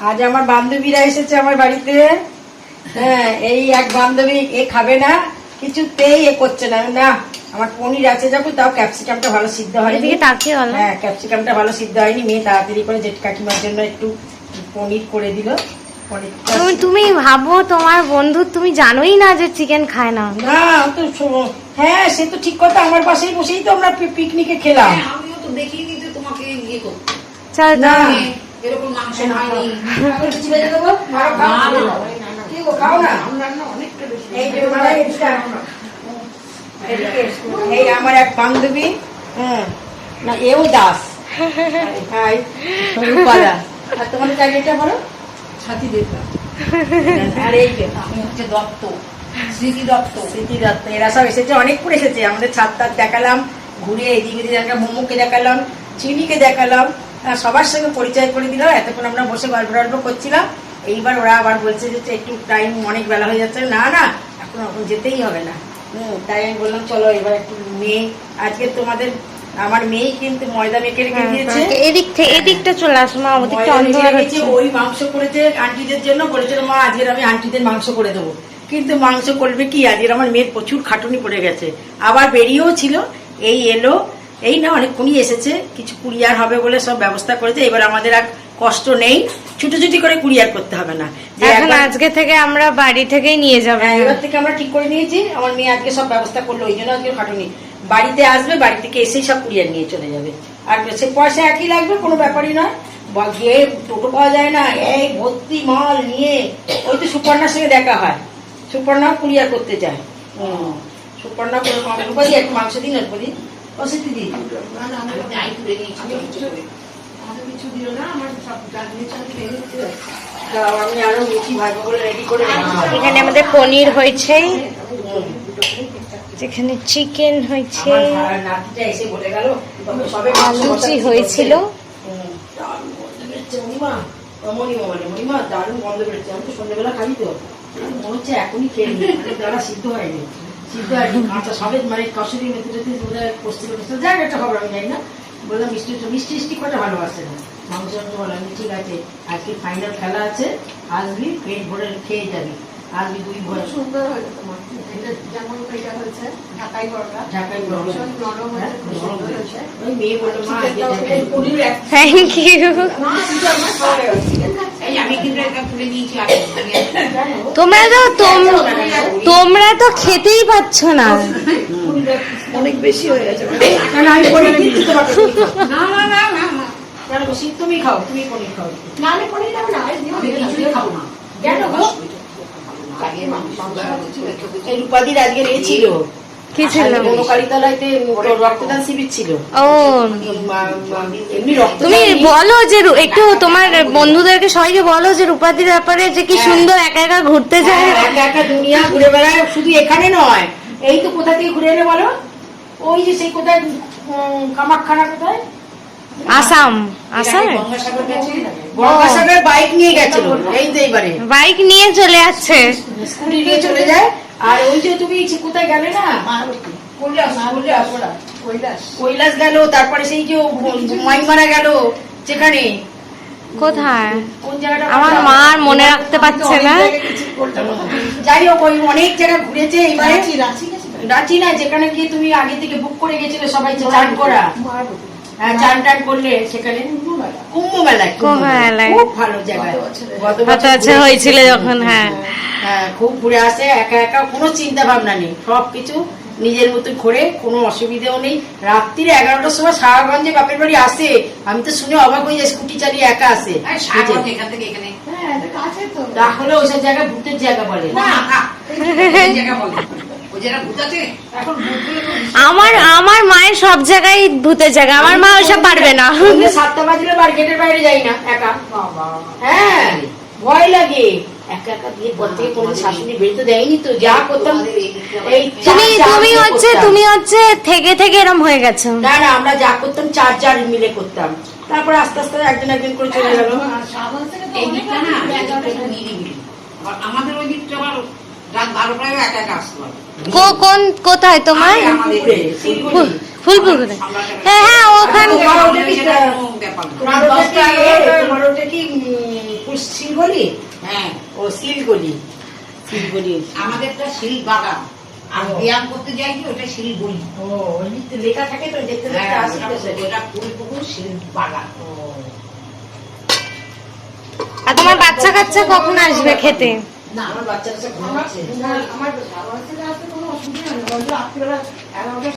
আজ আমার বান্ধবীরা এসেছে আমার বাড়িতে। হ্যাঁ, এই এক বান্ধবী এ খাবে না, কিছুতেই এ করছে না। না, আমার পনির আছে যখন, তাও ক্যাপসিকামটা ভালো সিদ্ধ হয়নি। হ্যাঁ, ক্যাপসিকামটা ভালো সিদ্ধ হয়নি। মেয়ে তাড়াতাড়ি করে জেঠি কাকিমার জন্য একটু পনির করে দিল। তুমি ভাবো তোমার বন্ধু, তুমি জানোই না যে চিকেন খায় না। না তো, হ্যাঁ সে তো ঠিক কথা। আমার পাশেই বসেই তো আমরা পিকনিকে খেলাম। আমিও তো দেখিনি যে তোমাকে ইয়ে করতে। চল না, এরকম মাংস হয়নি। এই আমার এক বান্ধবী, না এও দাস, আর তোমাদের জায়গাটা বলো ছাতি দেখলাম। আর এই আমি হচ্ছে দত্ত, স্মৃতি দত্ত। স্মৃতি দত্ত, এরা সব এসেছে, অনেক করে এসেছে। আমাদের ছাদ দেখালাম, ঘুরে এদিকে এদিকে মোমোকে দেখালাম, চিনিকে দেখালাম, সবার সঙ্গে পরিচয় করে দিলাম। এতক্ষণ আমরা বসে গল্প টল্প করছিলাম। এইবার ওরা আবার বলছে যে একটু টাইম অনেক বেলা হয়ে যাচ্ছে। না না, এখন যেতেই হবে না। তাই আমি বললাম চলো এবার একটু মেয়ে, আজকে তোমাদের আমার মেয়ে কিন্তু ময়দা মেখে রেখে দিয়েছে। এদিকটা চলে আসো মা, ওদিকটা অন্ধকার হচ্ছে। ওই মাংস করেছে আন্টিদের জন্য, বলেছিল মা আজকে আমি আন্টিদের মাংস করে দেবো। কিন্তু মাংস করবে কি, আজকে আমার মেয়ের প্রচুর খাটুনি পড়ে গেছে। আবার বেরিয়েও ছিল, এই এলো, এই না অনেকক্ষণই এসেছে। কিছু কুরিয়ার হবে বলে সব ব্যবস্থা করেছে। এবার আমাদের আর কষ্ট নেই, ছুটোছুটি করে কুরিয়ার করতে হবে না। এখন আজকে থেকে আমরা বাড়ি থেকেই নিয়ে যাবো। এবার থেকে আমরা ঠিক করে নিয়েছি। আমার মেয়ে আজকে সব ব্যবস্থা করলো, ওই জন্য আজকে খাটুনি। বাড়িতে আসবে, বাড়ি থেকে এসেই সব কুরিয়ার নিয়ে চলে যাবে। আর সে পয়সা একই লাগবে, কোনো ব্যাপারই নয়। গিয়ে টোটো পাওয়া যায় না, এই ভর্তি মাল নিয়ে। ওই তো সুপর্ণার সঙ্গে দেখা হয়, সুপর্ণাও কুরিয়ার করতে চায়। সুপর্ণা করে রূপাদি একটু মাংস দিন, রূপাদি অসিদ্ধি দিন। আমি আরো লুচি ভাজবো বলে রেডি করে। এখানে আমাদের পনির হয়েছে, যেখানে চিকেন হয়েছে, লুচি হয়েছিল। দারুণ গন্ধ বেরোচ্ছে। আমি তো সন্ধ্যেবেলা খাবি তো, মনে হচ্ছে এখনই খেয়ে নি, দাঁড়া সিদ্ধ হয়নি, সিদ্ধ হয়নি কাঁচা সবে, মানে কষুরি মেথি টেথি কষতে করতে যাক একটা খবর আমি জানি না। বললাম মিষ্টি মিষ্টি কটা ভালোবাসে না, মাংস বললাম ঠিক আছে আজকে ফাইনাল খেলা আছে, আসবি পেট ভরে খেয়ে যাবি, আসবি দুই ভরে। সুন্দর হয়েছে তোমার, যেমন এটা হয়েছে ঢাকাই পরোটা, ঢাকাই পরোটা নরম হয়েছে। ওই মেয়ে বললো মা থ্যাংক ইউ। আমি কিন্তু এটা তুলে দিয়েছি। তোমরা তো খেতেই পাচ্ছ না, অনেক বেশি হয়ে গেছে। তুমি খাও, তুমি পনির খাও। না আমি পনির খাবো না, আমি খাবো না। রূপাদির আজকে ছিল কি ছিল? কালীতলাইতে রক্তদান শিবির ছিল। ও তুমি বলো যে একটু তোমার বন্ধুদেরকে সবাইকে বলো যে রূপাদির ব্যাপারে, যে কি সুন্দর একা একা ঘুরতে যায়, একা একা দুনিয়া ঘুরে বেড়ায়। শুধু এখানে নয়, এই তো কোথা থেকে ঘুরে এলে বলো, ওই যে সেই কোথায় কামাখ্যানা, কোথায় আসাম, গঙ্গাসাগর বাইক নিয়ে গেছিল। এই তো এইবারে বাইক নিয়ে চলে যাচ্ছে, স্কুটি নিয়ে চলে যায়। আর ওই যে তুমি কোথায় গেলে না, কৈলাস গেল, তারপরে সেই যে মাইমারা গেল, যেখানে কোথায় কোন জায়গাটা আমার মা মনে রাখতে পারছে না। যাই হোক, ওই অনেক জায়গা ঘুরেছে। এবারে রাঁচি না, যেখানে গিয়ে তুমি আগে থেকে বুক করে গেছিলে সবাই চান করা, হ্যাঁ চান টান করলে, সেখানে কুম্ভ মেলায় খুব ভালো জায়গা। গত বছর হয়েছিল যখন, হ্যাঁ হ্যাঁ খুব ঘুরে আসে। একা একা কোনো চিন্তা ভাবনা নেই, সবকিছু নিজের মতো ঘুরে, কোনো অসুবিধাও নেই। রাত্রিরে 11টার সময় সারাগঞ্জে বাপের বাড়ি আসে, আমি তো শুনে অবাক হয়ে যাই, স্কুটি চালিয়ে একা আসে। তাহলে ওইসব জায়গা ভূতের জায়গা বলে। আমার মায়ের সব জায়গায় ভূতের জায়গা, আমার মা ওইসব পারবে না। 7টা বাজলে গেটের বাইরে যাই না একা, হ্যাঁ ভয় লাগে। একা একা বিয়ের পর থেকে কোনো শাশুড়ি বেরোতে দেয়নি তো, যা করতাম। তুমি হচ্ছে থেকে থেকে এরম হয়ে গেছে। না না, আমরা যা করতাম 4 মিলে করতাম, তারপরে আস্তে আস্তে একজন একজন করে চলে গেল। আমাদের ওই দিকটা আবার রাত 12টায় একা একা আসতে পারে। কোথায় তোমার? ফুলপুকুরে, হ্যাঁ হ্যাঁ ওখানে। শিলগলি। শিলগলি। আমাদেরটা শিল বাগান আর ব্যায়াম করতে যাই কি ওটা শিল বলি। ও ওই তো লেখা থাকে তো দেখতে দেখতে আসি তো সেটা। ওটা ফুলপুকুর শিল বাগান। আর তোমার বাচ্চা কাচ্চা কখন আসবে খেতে? না আমার বাচ্চাটা আমার ছেলে আসতে কোনো অসুবিধা নেই, রাত্রিবেলা 11টা